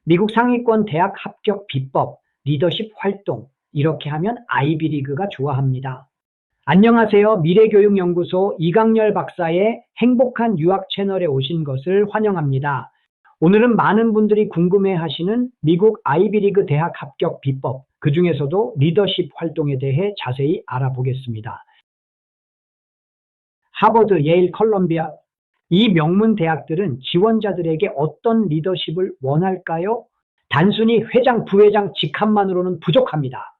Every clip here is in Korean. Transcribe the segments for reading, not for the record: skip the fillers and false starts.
미국 상위권 대학 합격 비법, 리더십 활동, 이렇게 하면 아이비리그가 좋아합니다. 안녕하세요. 미래교육연구소 이강렬 박사의 행복한 유학 채널에 오신 것을 환영합니다. 오늘은 많은 분들이 궁금해하시는 미국 아이비리그 대학 합격 비법, 그 중에서도 리더십 활동에 대해 자세히 알아보겠습니다. 하버드, 예일, 컬럼비아, 이 명문 대학들은 지원자들에게 어떤 리더십을 원할까요? 단순히 회장, 부회장 직함만으로는 부족합니다.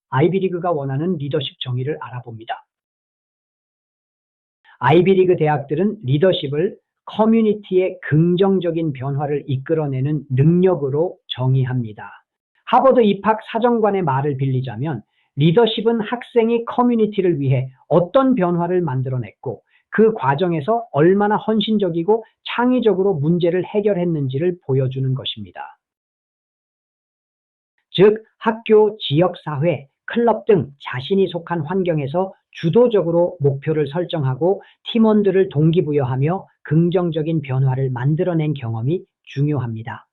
아이비리그가 원하는 리더십 정의를 알아봅니다. 아이비리그 대학들은 리더십을 커뮤니티의 긍정적인 변화를 이끌어내는 능력으로 정의합니다. 하버드 입학 사정관의 말을 빌리자면 리더십은 학생이 커뮤니티를 위해 어떤 변화를 만들어냈고 그 과정에서 얼마나 헌신적이고 창의적으로 문제를 해결했는지를 보여주는 것입니다. 즉, 학교, 지역사회, 클럽 등 자신이 속한 환경에서 주도적으로 목표를 설정하고 팀원들을 동기부여하며 긍정적인 변화를 만들어낸 경험이 중요합니다.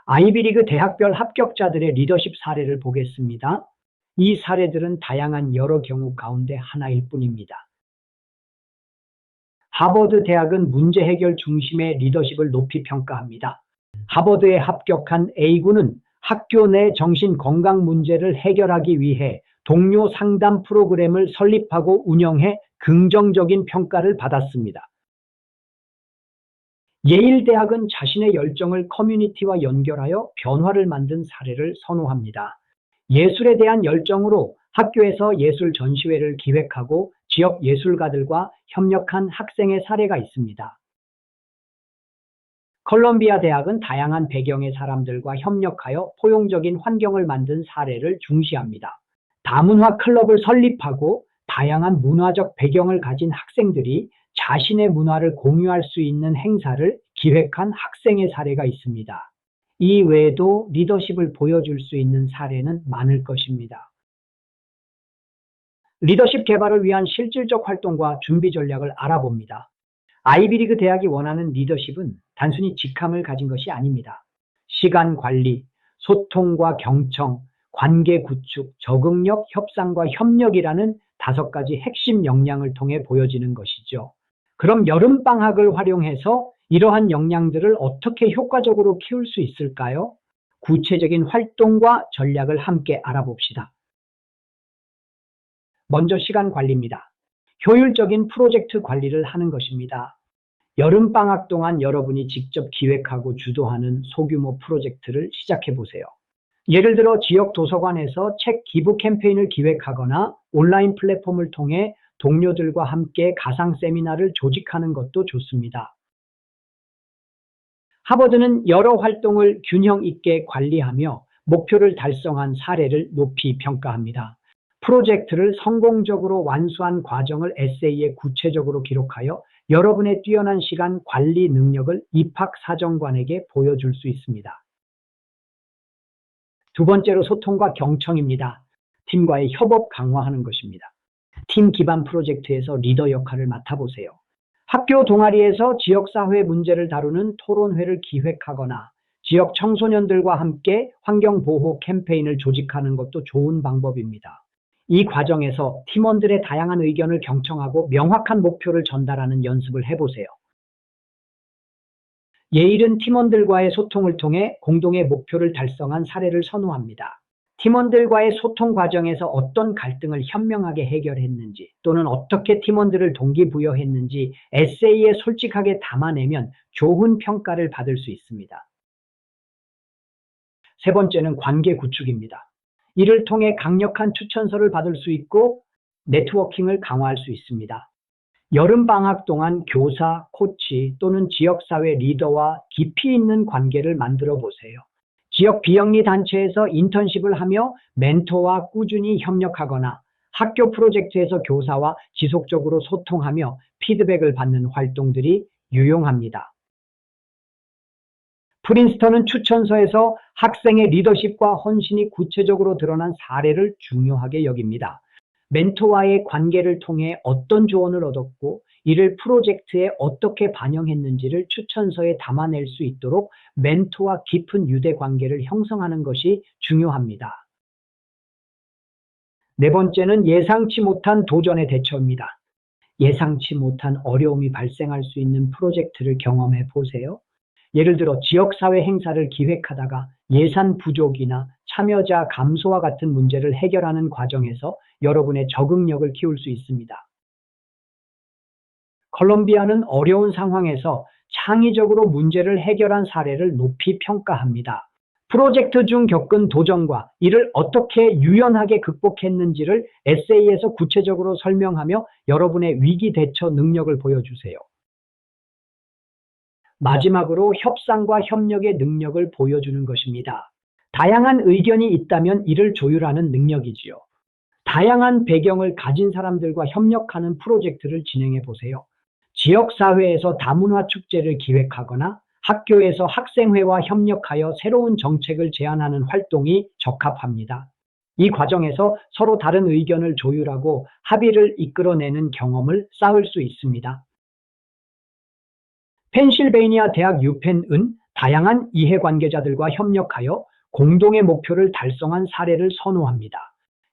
아이비리그 대학별 합격자들의 리더십 사례를 보겠습니다. 이 사례들은 다양한 여러 경우 가운데 하나일 뿐입니다. 하버드 대학은 문제 해결 중심의 리더십을 높이 평가합니다. 하버드에 합격한 A군은 학교 내 정신 건강 문제를 해결하기 위해 동료 상담 프로그램을 설립하고 운영해 긍정적인 평가를 받았습니다. 예일 대학은 자신의 열정을 커뮤니티와 연결하여 변화를 만든 사례를 선호합니다. 예술에 대한 열정으로 학교에서 예술 전시회를 기획하고 지역 예술가들과 협력한 학생의 사례가 있습니다. 컬럼비아 대학은 다양한 배경의 사람들과 협력하여 포용적인 환경을 만든 사례를 중시합니다. 다문화 클럽을 설립하고 다양한 문화적 배경을 가진 학생들이 자신의 문화를 공유할 수 있는 행사를 기획한 학생의 사례가 있습니다. 이 외에도 리더십을 보여줄 수 있는 사례는 많을 것입니다. 리더십 개발을 위한 실질적 활동과 준비 전략을 알아봅니다. 아이비리그 대학이 원하는 리더십은 단순히 직함을 가진 것이 아닙니다. 시간 관리, 소통과 경청, 관계 구축, 적응력, 협상과 협력이라는 5가지 핵심 역량을 통해 보여지는 것이죠. 그럼 여름방학을 활용해서 이러한 역량들을 어떻게 효과적으로 키울 수 있을까요? 구체적인 활동과 전략을 함께 알아봅시다. 먼저 시간 관리입니다. 효율적인 프로젝트 관리를 하는 것입니다. 여름방학 동안 여러분이 직접 기획하고 주도하는 소규모 프로젝트를 시작해 보세요. 예를 들어 지역 도서관에서 책 기부 캠페인을 기획하거나 온라인 플랫폼을 통해 동료들과 함께 가상 세미나를 조직하는 것도 좋습니다. 하버드는 여러 활동을 균형 있게 관리하며 목표를 달성한 사례를 높이 평가합니다. 프로젝트를 성공적으로 완수한 과정을 에세이에 구체적으로 기록하여 여러분의 뛰어난 시간 관리 능력을 입학 사정관에게 보여줄 수 있습니다. 두 번째로 소통과 경청입니다. 팀과의 협업 강화하는 것입니다. 팀 기반 프로젝트에서 리더 역할을 맡아보세요. 학교 동아리에서 지역사회 문제를 다루는 토론회를 기획하거나 지역 청소년들과 함께 환경보호 캠페인을 조직하는 것도 좋은 방법입니다. 이 과정에서 팀원들의 다양한 의견을 경청하고 명확한 목표를 전달하는 연습을 해보세요. 예일은 팀원들과의 소통을 통해 공동의 목표를 달성한 사례를 선호합니다. 팀원들과의 소통 과정에서 어떤 갈등을 현명하게 해결했는지 또는 어떻게 팀원들을 동기부여했는지 에세이에 솔직하게 담아내면 좋은 평가를 받을 수 있습니다. 세 번째는 관계 구축입니다. 이를 통해 강력한 추천서를 받을 수 있고 네트워킹을 강화할 수 있습니다. 여름방학 동안 교사, 코치 또는 지역사회 리더와 깊이 있는 관계를 만들어 보세요. 지역 비영리 단체에서 인턴십을 하며 멘토와 꾸준히 협력하거나 학교 프로젝트에서 교사와 지속적으로 소통하며 피드백을 받는 활동들이 유용합니다. 프린스턴은 추천서에서 학생의 리더십과 헌신이 구체적으로 드러난 사례를 중요하게 여깁니다. 멘토와의 관계를 통해 어떤 조언을 얻었고 이를 프로젝트에 어떻게 반영했는지를 추천서에 담아낼 수 있도록 멘토와 깊은 유대 관계를 형성하는 것이 중요합니다. 네 번째는 예상치 못한 도전의 대처입니다. 예상치 못한 어려움이 발생할 수 있는 프로젝트를 경험해 보세요. 예를 들어 지역사회 행사를 기획하다가 예산 부족이나 참여자 감소와 같은 문제를 해결하는 과정에서 여러분의 적응력을 키울 수 있습니다. 콜롬비아는 어려운 상황에서 창의적으로 문제를 해결한 사례를 높이 평가합니다. 프로젝트 중 겪은 도전과 이를 어떻게 유연하게 극복했는지를 에세이에서 구체적으로 설명하며 여러분의 위기 대처 능력을 보여주세요. 마지막으로 협상과 협력의 능력을 보여주는 것입니다. 다양한 의견이 있다면 이를 조율하는 능력이지요. 다양한 배경을 가진 사람들과 협력하는 프로젝트를 진행해 보세요. 지역사회에서 다문화 축제를 기획하거나 학교에서 학생회와 협력하여 새로운 정책을 제안하는 활동이 적합합니다. 이 과정에서 서로 다른 의견을 조율하고 합의를 이끌어내는 경험을 쌓을 수 있습니다. 펜실베이니아 대학 유펜은 다양한 이해관계자들과 협력하여 공동의 목표를 달성한 사례를 선호합니다.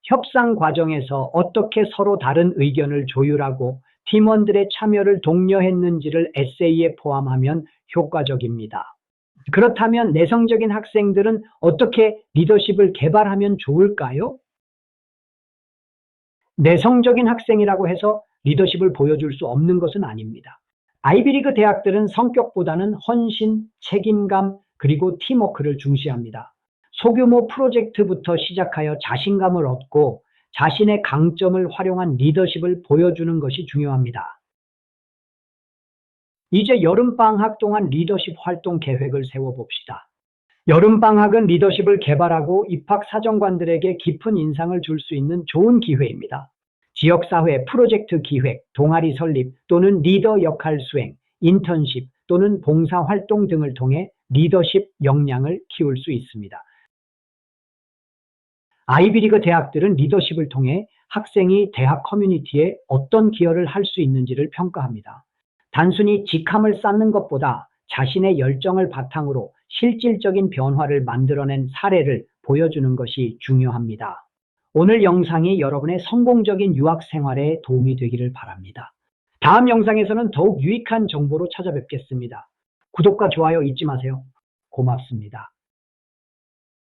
협상 과정에서 어떻게 서로 다른 의견을 조율하고 팀원들의 참여를 독려했는지를 에세이에 포함하면 효과적입니다. 그렇다면 내성적인 학생들은 어떻게 리더십을 개발하면 좋을까요? 내성적인 학생이라고 해서 리더십을 보여줄 수 없는 것은 아닙니다. 아이비리그 대학들은 성격보다는 헌신, 책임감, 그리고 팀워크를 중시합니다. 소규모 프로젝트부터 시작하여 자신감을 얻고 자신의 강점을 활용한 리더십을 보여주는 것이 중요합니다. 이제 여름방학 동안 리더십 활동 계획을 세워봅시다. 여름방학은 리더십을 개발하고 입학사정관들에게 깊은 인상을 줄 수 있는 좋은 기회입니다. 지역사회 프로젝트 기획, 동아리 설립 또는 리더 역할 수행, 인턴십 또는 봉사활동 등을 통해 리더십 역량을 키울 수 있습니다. 아이비리그 대학들은 리더십을 통해 학생이 대학 커뮤니티에 어떤 기여를 할 수 있는지를 평가합니다. 단순히 직함을 쌓는 것보다 자신의 열정을 바탕으로 실질적인 변화를 만들어낸 사례를 보여주는 것이 중요합니다. 오늘 영상이 여러분의 성공적인 유학 생활에 도움이 되기를 바랍니다. 다음 영상에서는 더욱 유익한 정보로 찾아뵙겠습니다. 구독과 좋아요 잊지 마세요. 고맙습니다.